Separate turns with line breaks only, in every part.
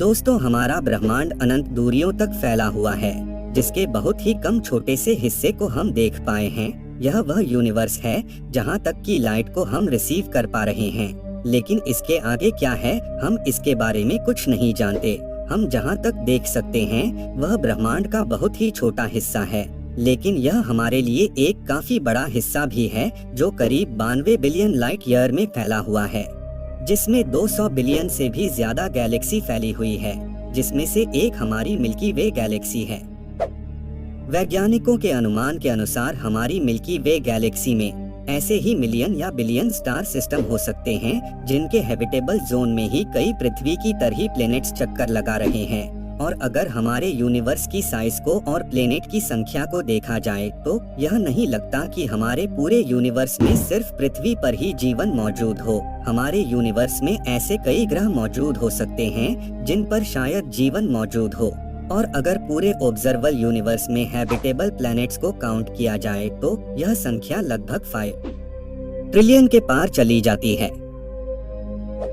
दोस्तों, हमारा ब्रह्मांड अनंत दूरियों तक फैला हुआ है, जिसके बहुत ही कम छोटे से हिस्से को हम देख पाए हैं। यह वह यूनिवर्स है जहां तक की लाइट को हम रिसीव कर पा रहे हैं, लेकिन इसके आगे क्या है, हम इसके बारे में कुछ नहीं जानते। हम जहां तक देख सकते हैं वह ब्रह्मांड का बहुत ही छोटा हिस्सा है, लेकिन यह हमारे लिए एक काफी बड़ा हिस्सा भी है, जो करीब 92 बिलियन लाइट ईयर में फैला हुआ है, जिसमें 200 बिलियन से भी ज्यादा गैलेक्सी फैली हुई है, जिसमें से एक हमारी मिल्की वे गैलेक्सी है। वैज्ञानिकों के अनुमान के अनुसार हमारी मिल्की वे गैलेक्सी में ऐसे ही मिलियन या बिलियन स्टार सिस्टम हो सकते हैं, जिनके हैबिटेबल जोन में ही कई पृथ्वी की तरह प्लेनेट्स चक्कर लगा रहे हैं। और अगर हमारे यूनिवर्स की साइज को और प्लेनेट की संख्या को देखा जाए तो यह नहीं लगता कि हमारे पूरे यूनिवर्स में सिर्फ पृथ्वी पर ही जीवन मौजूद हो। हमारे यूनिवर्स में ऐसे कई ग्रह मौजूद हो सकते हैं जिन पर शायद जीवन मौजूद हो। और अगर पूरे ऑब्जर्वेबल यूनिवर्स में हैबिटेबल प्लैनेट्स को काउंट किया जाए तो यह संख्या लगभग 5 ट्रिलियन के पार चली जाती है।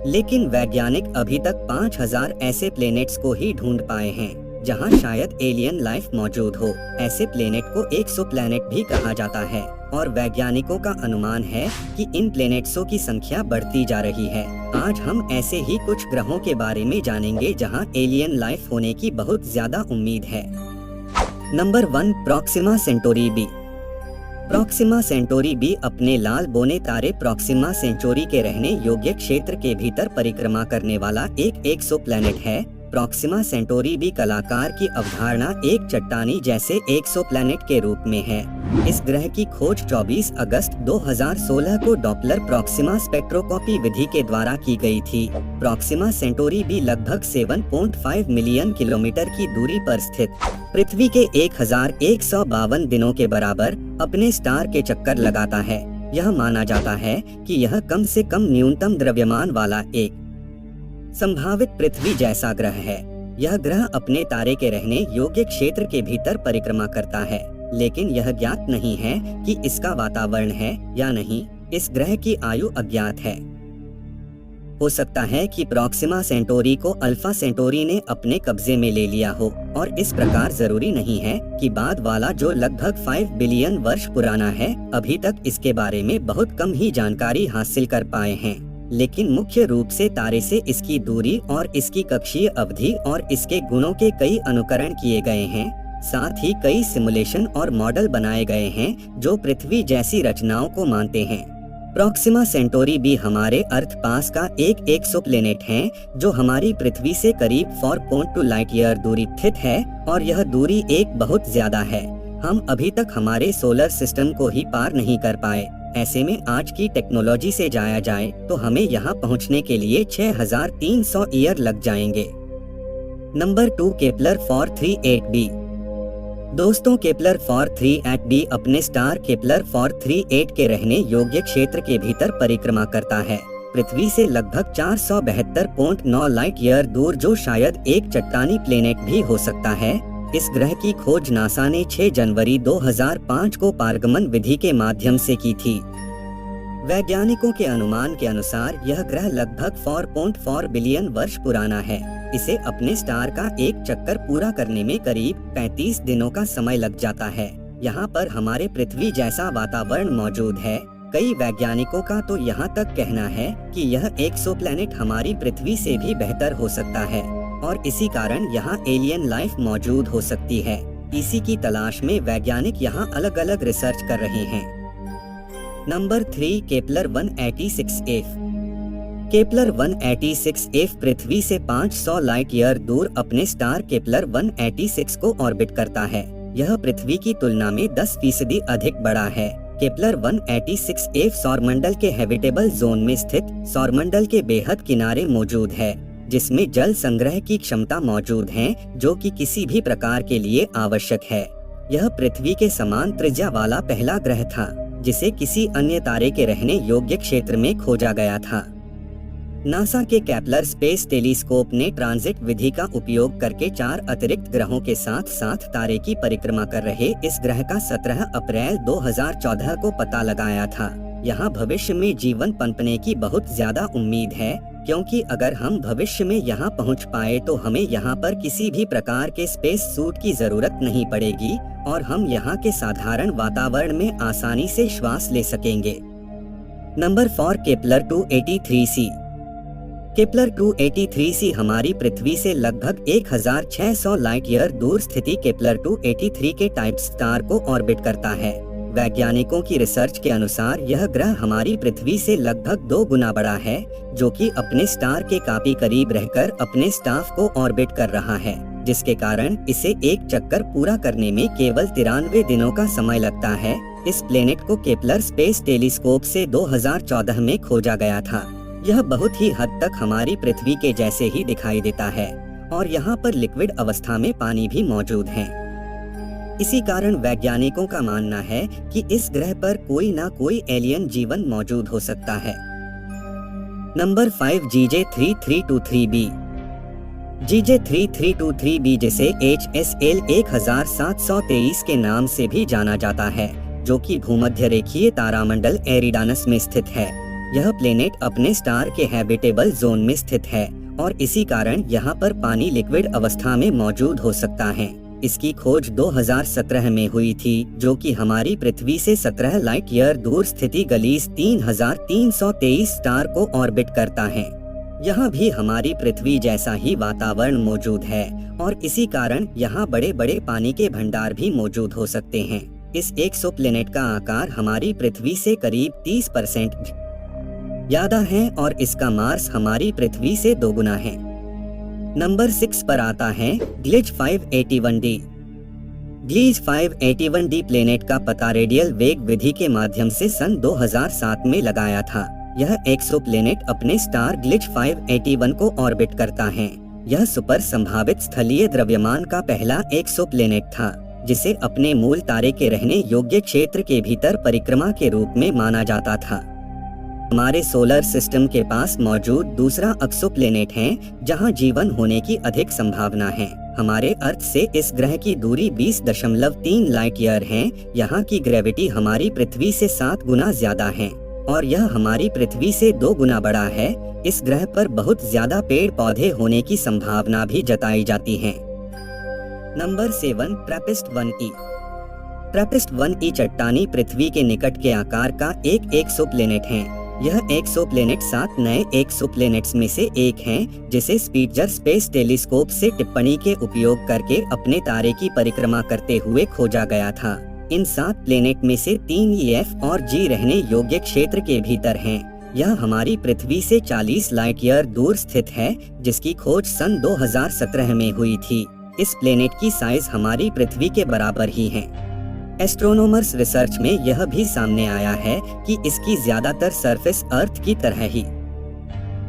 लेकिन वैज्ञानिक अभी तक 5000 ऐसे प्लैनेट्स को ही ढूंढ पाए हैं जहां शायद एलियन लाइफ मौजूद हो। ऐसे प्लैनेट को एक्सोप्लैनेट भी कहा जाता है और वैज्ञानिकों का अनुमान है कि इन प्लैनेट्सों की संख्या बढ़ती जा रही है। आज हम ऐसे ही कुछ ग्रहों के बारे में जानेंगे जहां एलियन लाइफ होने की बहुत ज्यादा उम्मीद है। Number 1, Proxima Centauri B. Proxima Centauri B अपने लाल बोने तारे प्रॉक्सिमा सेंचुरी के रहने योग्य क्षेत्र के भीतर परिक्रमा करने वाला एक एक्सोप्लैनेट है। प्रॉक्सिमा सेंटोरी बी कलाकार की अवधारणा एक चट्टानी जैसे एक्सोप्लैनेट के रूप में है। इस ग्रह की खोज 24 अगस्त 2016 को डॉपलर प्रॉक्सिमा स्पेक्ट्रोस्कोपी विधि के द्वारा की गई थी। प्रॉक्सिमा सेंटोरी बी लगभग 7.5 मिलियन किलोमीटर की दूरी पर स्थित पृथ्वी के 1152 दिनों के बराबर अपने स्टार के चक्कर लगाता है। यह माना जाता है कि यह कम से कम न्यूनतम द्रव्यमान वाला एक संभावित पृथ्वी जैसा ग्रह है। यह ग्रह अपने तारे के रहने योग्य क्षेत्र के भीतर परिक्रमा करता है, लेकिन यह ज्ञात नहीं है कि इसका वातावरण है या नहीं। इस ग्रह की आयु अज्ञात है। हो सकता है कि प्रॉक्सिमा सेंटोरी को अल्फा सेंटोरी ने अपने कब्जे में ले लिया हो, और इस प्रकार जरूरी नहीं है कि बाद वाला जो लगभग 5 बिलियन वर्ष पुराना है, अभी तक इसके बारे में बहुत कम ही जानकारी हासिल कर पाए हैं। लेकिन मुख्य रूप से तारे से इसकी दूरी और इसकी कक्षीय अवधि और इसके गुणों के कई अनुकरण किए गए हैं। साथ ही कई सिमुलेशन और मॉडल बनाए गए हैं जो पृथ्वी जैसी रचनाओं को मानते हैं। प्रॉक्सिमा सेंटोरी बी हमारे अर्थ पास का एक एक्सोप्लैनेट है जो हमारी पृथ्वी से करीब 4.2 लाइट ईयर दूरी स्थित है, और यह दूरी एक बहुत ज्यादा है। हम अभी तक हमारे सोलर सिस्टम को ही पार नहीं कर पाए। ऐसे में आज की टेक्नोलॉजी से जाया जाए तो हमें यहाँ पहुँचने के लिए 6300 ईयर लग जाएंगे। Number 2, Kepler 438b। दोस्तों, केपलर 438b अपने स्टार केपलर 438 के रहने योग्य क्षेत्र के भीतर परिक्रमा करता है, पृथ्वी से लगभग 472.9 लाइट ईयर दूर, जो शायद एक चट्टानी प्लेनेट भी हो सकता है। इस ग्रह की खोज नासा ने 6 जनवरी 2005 को पारगमन विधि के माध्यम से की थी। वैज्ञानिकों के अनुमान के अनुसार यह ग्रह लगभग 4.4 बिलियन वर्ष पुराना है। इसे अपने स्टार का एक चक्कर पूरा करने में करीब 35 दिनों का समय लग जाता है। यहाँ पर हमारे पृथ्वी जैसा वातावरण मौजूद है। कई वैज्ञानिकों का तो यहाँ तक कहना है कि यह एक्सोप्लैनेट हमारी पृथ्वी से भी बेहतर हो सकता है, और इसी कारण यहाँ एलियन लाइफ मौजूद हो सकती है। इसी की तलाश में वैज्ञानिक यहाँ अलग अलग रिसर्च कर रहे हैं। Number 3, Kepler 186f। Kepler 186f पृथ्वी से 500 लाइट ईयर दूर अपने स्टार केपलर 186 को ऑर्बिट करता है। यह पृथ्वी की तुलना में 10% अधिक बड़ा है। केपलर 186f सौरमंडल के हैबिटेबल जोन में स्थित सौरमंडल के बेहद किनारे मौजूद है, जिसमें जल संग्रह की क्षमता मौजूद है, जो कि किसी भी प्रकार के लिए आवश्यक है। यह पृथ्वी के समान त्रिज्या वाला पहला ग्रह था जिसे किसी अन्य तारे के रहने योग्य क्षेत्र में खोजा गया था। नासा के केपलर स्पेस टेलीस्कोप ने ट्रांजिट विधि का उपयोग करके 4 अतिरिक्त ग्रहों के साथ साथ तारे की परिक्रमा कर रहे इस ग्रह का 17 अप्रैल 2014 को पता लगाया था। यहाँ भविष्य में जीवन पनपने की बहुत ज्यादा उम्मीद है, क्योंकि अगर हम भविष्य में यहाँ पहुँच पाए तो हमें यहाँ पर किसी भी प्रकार के स्पेस सूट की जरूरत नहीं पड़ेगी और हम यहाँ के साधारण वातावरण में आसानी से श्वास ले सकेंगे। Number 4 Kepler 283c। Kepler 283c हमारी पृथ्वी से लगभग 1600 लाइट ईयर दूर स्थिति केपलर 283 के टाइप स्टार को ऑर्बिट करता है। वैज्ञानिकों की रिसर्च के अनुसार यह ग्रह हमारी पृथ्वी से लगभग 2 गुना बड़ा है, जो कि अपने स्टार के काफी करीब रहकर अपने स्टाफ को ऑर्बिट कर रहा है, जिसके कारण इसे एक चक्कर पूरा करने में केवल 93 दिनों का समय लगता है। इस प्लेनेट को केपलर स्पेस टेलीस्कोप से 2014 में खोजा गया था। यह बहुत ही हद तक हमारी पृथ्वी के जैसे ही दिखाई देता है और यहाँ पर लिक्विड अवस्था में पानी भी मौजूद है। इसी कारण वैज्ञानिकों का मानना है कि इस ग्रह पर कोई ना कोई एलियन जीवन मौजूद हो सकता है। Number 5 GJ3323b। GJ3323b जिसे HSL 1723 के नाम से भी जाना जाता है, जो कि भूमध्य रेखीय तारामंडल एरिडानस में स्थित है। यह प्लेनेट अपने स्टार के हैबिटेबल जोन में स्थित है और इसी कारण यहाँ पर पानी लिक्विड अवस्था में मौजूद हो सकता है। इसकी खोज 2017 में हुई थी, जो कि हमारी पृथ्वी से 17 लाइट ईयर दूर स्थिति गलीस 3323 स्टार को ऑर्बिट करता है। यहाँ भी हमारी पृथ्वी जैसा ही वातावरण मौजूद है और इसी कारण यहाँ बड़े बड़े पानी के भंडार भी मौजूद हो सकते हैं। इस एक्सोप्लैनेट का आकार हमारी पृथ्वी से करीब 30% ज्यादा है और इसका मास हमारी पृथ्वी से 2 गुना है। नंबर 6 पर आता है glitch 581d। Glitch 581d planet का पता रेडियल वेग विधि के माध्यम से सन 2007 में लगाया था। यह एक्सोप्लैनेट अपने स्टार ग्लिच 581 को ऑर्बिट करता है। यह सुपर संभावित स्थलीय द्रव्यमान का पहला एक्सोप्लैनेट था, जिसे अपने मूल तारे के रहने योग्य क्षेत्र के भीतर परिक्रमा के रूप में माना जाता था। हमारे सोलर सिस्टम के पास मौजूद दूसरा एक्सोप्लैनेट है जहां जीवन होने की अधिक संभावना है। हमारे अर्थ से इस ग्रह की दूरी 20.3 लाइट ईयर है। यहाँ की ग्रेविटी हमारी पृथ्वी से 7 गुना ज्यादा है और यह हमारी पृथ्वी से 2 गुना बड़ा है। इस ग्रह पर बहुत ज्यादा पेड़ पौधे होने की संभावना भी जताई जाती है। Number 7 Trappist 1e। Trappist 1e चट्टानी पृथ्वी के निकट के आकार का एक एक्सोप्लैनेट है। यह एक्सोप्लैनेट 7 नए एक्सोप्लैनेट्स में से एक है, जिसे स्पिट्जर स्पेस टेलीस्कोप से टिप्पणी के उपयोग करके अपने तारे की परिक्रमा करते हुए खोजा गया था। इन 7 प्लेनेट में से 3 EF और G रहने योग्य क्षेत्र के भीतर हैं। यह हमारी पृथ्वी से 40 लाइट ईयर दूर स्थित है, जिसकी खोज सन 2017 में हुई थी। इस प्लेनेट की साइज हमारी पृथ्वी के बराबर ही है। एस्ट्रोनॉमर्स रिसर्च में यह भी सामने आया है कि इसकी ज्यादातर सरफेस अर्थ की तरह ही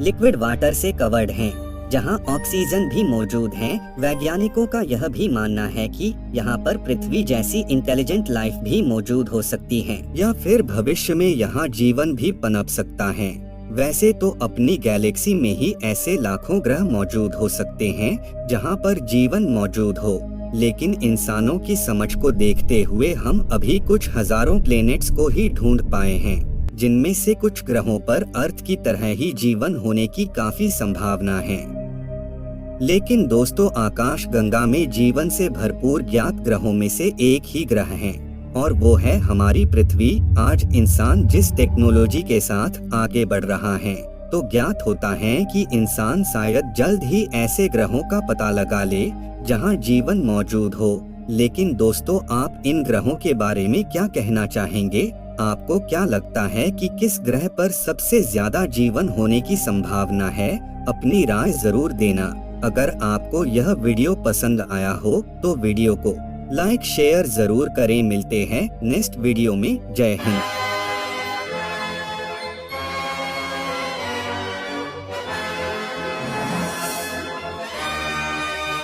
लिक्विड वाटर से कवर्ड हैं, जहां ऑक्सीजन भी मौजूद है। वैज्ञानिकों का यह भी मानना है कि यहाँ पर पृथ्वी जैसी इंटेलिजेंट लाइफ भी मौजूद हो सकती है या फिर भविष्य में यहाँ जीवन भी पनप सकता है। वैसे तो अपनी गैलेक्सी में ही ऐसे लाखों ग्रह मौजूद हो सकते हैं जहाँ पर जीवन मौजूद हो, लेकिन इंसानों की समझ को देखते हुए हम अभी कुछ हजारों प्लेनेट्स को ही ढूंढ पाए हैं, जिनमें से कुछ ग्रहों पर अर्थ की तरह ही जीवन होने की काफी संभावना है। लेकिन दोस्तों, आकाश गंगा में जीवन से भरपूर ज्ञात ग्रहों में से एक ही ग्रह है और वो है हमारी पृथ्वी। आज इंसान जिस टेक्नोलॉजी के साथ आगे बढ़ रहा है, तो ज्ञात होता है कि इंसान शायद जल्द ही ऐसे ग्रहों का पता लगा ले जहां जीवन मौजूद हो। लेकिन दोस्तों, आप इन ग्रहों के बारे में क्या कहना चाहेंगे? आपको क्या लगता है कि किस ग्रह पर सबसे ज्यादा जीवन होने की संभावना है? अपनी राय जरूर देना। अगर आपको यह वीडियो पसंद आया हो तो वीडियो को लाइक शेयर जरूर करें। मिलते हैं नेक्स्ट वीडियो में। जय हिंद।